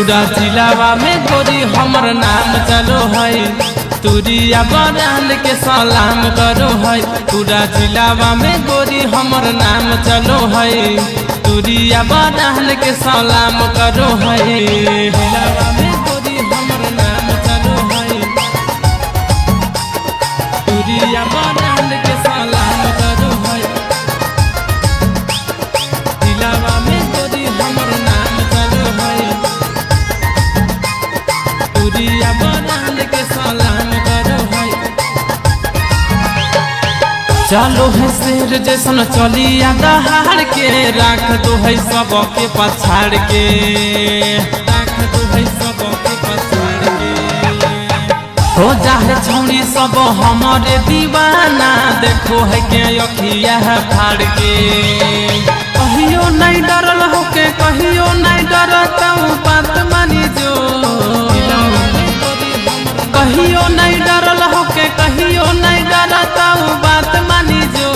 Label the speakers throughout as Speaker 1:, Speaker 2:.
Speaker 1: पूरा जिलावा में गोरी हमर नाम चलो है तुरिया बरान के सलाम करो है पूरा जिलावा में गोरी हमर नाम चलो है तुरिया बरान के सलाम करो है जिलावा में गोरी हमर नाम चलो है तुरिया बरान के सलाम करो है जिलावा में गोरी हमर नाम चलो है तुरिया बरान के सलाम चलो है शेर जैसन चलिया दहाड़ के राख दो है सब के पछाड़ के राख दो है सब के पछाड़ के हो जाए छौड़ी सब हमारे दीवाना देखो है के अखिया फाड़ के कहियो नहीं डरल हो के कहियो नहीं डरता बात मानी जो कहियो नहीं डरल हो के कहियो नहीं डरता बात मानी जो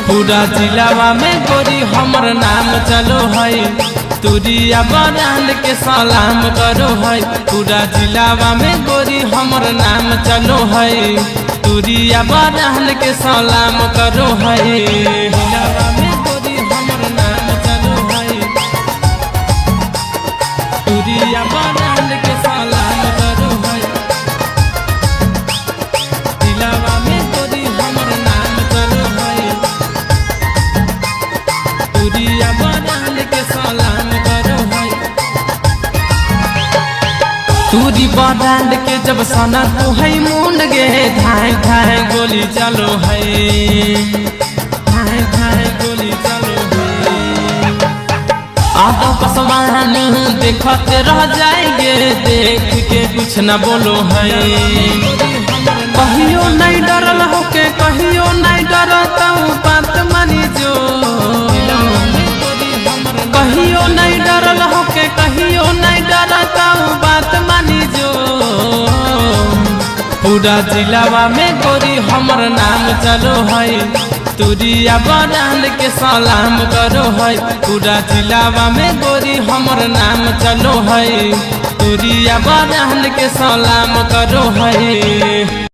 Speaker 1: पूरा जिलावा में गोरी हमर नाम चलो है तुरिया बरान के सलाम करो है पूरा जिलावा में गोरी हमर नाम चलो है तुरिया बरान के सलाम करो है जिलावा में गोरी हमर नाम चलो है तुरिया बरान के सलाम करो है जिलावा में गोरी हमर नाम चलो है तुरिया बरान के सलाम करो है तुरी बरान के जब सना तो है मुंड गे धाए धाए गोली चलो है धाए धाए गोली चलो है आदो पसवान देखते रह जाएंगे देख के कुछ न बोलो है कहियो नहीं डरल हो के कहियो नहीं डरता बात मानी जो कहियो नहीं डरल हो के कहियो नहीं डरता बात मानी जो पूरा जिलावा में गोरी हमर नाम चलो है तुरिया बरान के सलाम करो है पूरा जिलावा में गोरी हमर नाम चलो है तुरिया बरान के सलाम करो है।